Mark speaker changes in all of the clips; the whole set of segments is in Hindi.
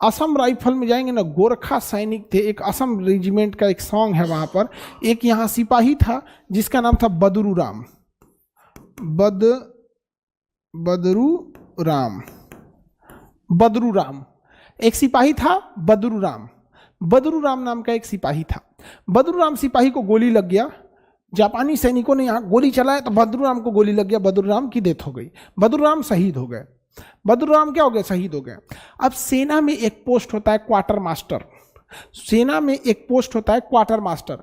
Speaker 1: असम राइफल में जाएंगे ना, गोरखा सैनिक थे, एक असम रेजिमेंट का एक सॉन्ग है वहाँ पर। एक यहाँ सिपाही था जिसका नाम था बदरू राम, बदरू राम एक सिपाही था, बदरू राम नाम का एक सिपाही था। बदरू राम सिपाही को गोली लग गया, जापानी सैनिकों ने यहाँ गोली चलाया तो बदरू राम को गोली लग गया, बदरू राम की डेथ हो गई, बदरू राम शहीद हो गए। बदरू राम क्या हो गए? शहीद हो गए। अब सेना में एक पोस्ट होता है क्वार्टर मास्टर, सेना में एक पोस्ट होता है क्वार्टर मास्टर।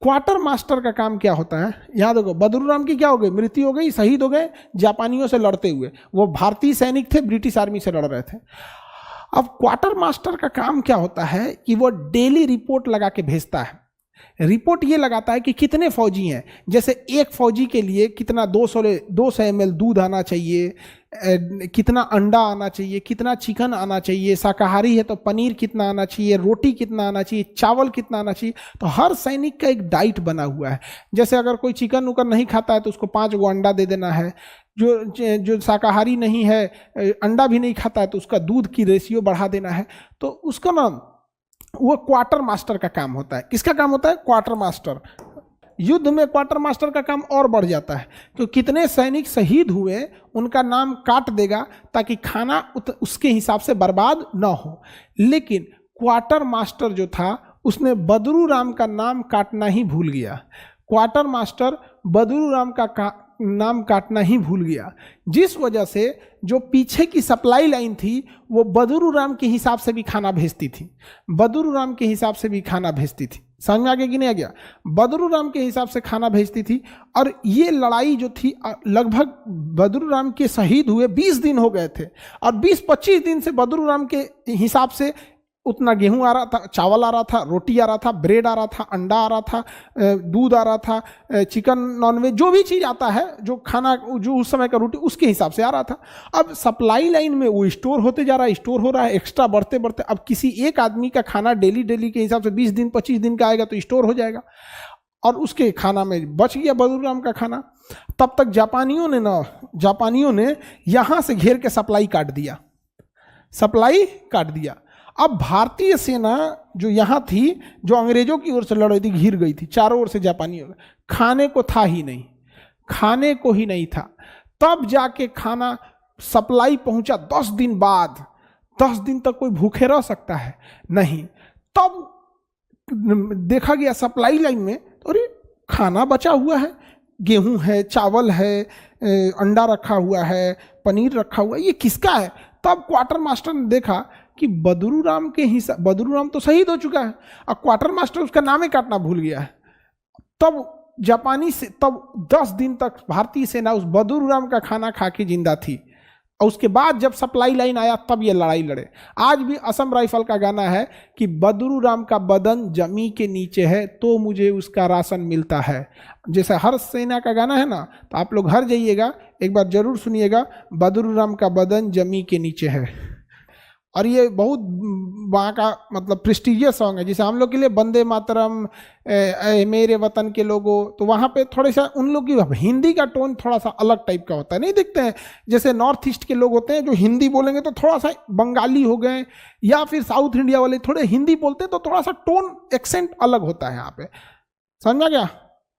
Speaker 1: क्वार्टर मास्टर का काम क्या होता है? याद होगा, बदरू राम की क्या हो गई? मृत्यु हो गई, शहीद हो गए जापानियों से लड़ते हुए। वो भारतीय सैनिक थे, ब्रिटिश आर्मी से लड़ रहे थे। अब क्वार्टर मास्टर का काम क्या होता है कि वो डेली रिपोर्ट लगा के भेजता है। रिपोर्ट ये लगाता है कि कितने फौजी हैं, जैसे एक फौजी के लिए कितना 200 ml दूध आना चाहिए, कितना अंडा आना चाहिए, कितना चिकन आना चाहिए, शाकाहारी है तो पनीर कितना आना चाहिए, रोटी कितना आना चाहिए, चावल कितना आना चाहिए। तो हर सैनिक का एक डाइट बना हुआ है। जैसे अगर कोई चिकन उकन नहीं खाता है तो उसको 5 गो अंडा दे देना है, जो शाकाहारी नहीं है, अंडा भी नहीं खाता है तो उसका दूध की रेशियो बढ़ा देना है। तो उसका नाम वो क्वार्टर मास्टर का काम होता है। किसका काम होता है? Quarter master. युद्ध में क्वार्टर मास्टर का काम और बढ़ जाता है, तो कितने सैनिक शहीद हुए उनका नाम काट देगा ताकि खाना उसके हिसाब से बर्बाद ना हो। लेकिन क्वार्टर मास्टर जो था उसने बदरू राम का नाम काटना ही भूल गया। क्वार्टर मास्टर बदरू राम का नाम काटना ही भूल गया, जिस वजह से जो पीछे की सप्लाई लाइन थी वो बदरू राम के हिसाब से भी खाना भेजती थी, बदरू राम के हिसाब से भी खाना भेजती थी। समझ में आ गया कि नहीं आ गया? बदरू राम के हिसाब से खाना भेजती थी। और ये लड़ाई जो थी लगभग बदरू राम के शहीद हुए 20 दिन हो गए थे, और 20-25 दिन से बदरू राम के हिसाब से उतना गेहूं आ रहा था, चावल आ रहा था, रोटी आ रहा था, ब्रेड आ रहा था, अंडा आ रहा था, दूध आ रहा था, चिकन नॉनवेज जो भी चीज़ आता है, जो खाना जो उस समय का रोटी उसके हिसाब से आ रहा था। अब सप्लाई लाइन में वो स्टोर होते जा रहा है, स्टोर हो रहा है, एक्स्ट्रा बढ़ते बढ़ते अब किसी एक आदमी का खाना डेली के हिसाब से 20 दिन 25 दिन का आएगा तो स्टोर हो जाएगा, और उसके खाना में बच गया बदरू राम का खाना। तब तक जापानियों ने यहाँ से घेर के सप्लाई काट दिया। अब भारतीय सेना जो यहाँ थी, जो अंग्रेजों की ओर से लड़ रही थी, घिर गई थी चारों ओर से जापानियों। खाने को ही नहीं था। तब जाके खाना सप्लाई पहुंचा 10 दिन बाद। 10 दिन तक कोई भूखे रह सकता है? नहीं। तब देखा गया सप्लाई लाइन में, अरे खाना बचा हुआ है, गेहूं है, चावल है, अंडा रखा हुआ है, पनीर रखा हुआ है, ये किसका है? तब क्वार्टर मास्टर ने देखा कि बदरू राम तो शहीद हो चुका है, और क्वार्टर मास्टर उसका नाम ही काटना भूल गया है। तब 10 दिन तक भारतीय सेना उस बदरू राम का खाना खा के जिंदा थी, और उसके बाद जब सप्लाई लाइन आया तब ये लड़ाई लड़े। आज भी असम राइफल का गाना है कि बदरू राम का बदन जमी के नीचे है तो मुझे उसका राशन मिलता है। जैसे हर सेना का गाना है ना, तो आप लोग घर जाइएगा, एक बार जरूर सुनिएगा, बदरू राम का बदन जमी के नीचे है। और ये बहुत वहाँ का मतलब प्रेस्टिजियस सॉन्ग है। जैसे हम लोग के लिए वंदे मातरम, मेरे वतन के लोगों, तो वहाँ पे थोड़े सा उन लोग की हिंदी का टोन थोड़ा सा अलग टाइप का होता है। नहीं देखते हैं जैसे नॉर्थ ईस्ट के लोग होते हैं जो हिंदी बोलेंगे तो थोड़ा सा बंगाली हो गए, या फिर साउथ इंडिया वाले थोड़े हिंदी बोलते हैं तो थोड़ा सा टोन एक्सेंट अलग होता है यहाँ पे। समझ में आ गया?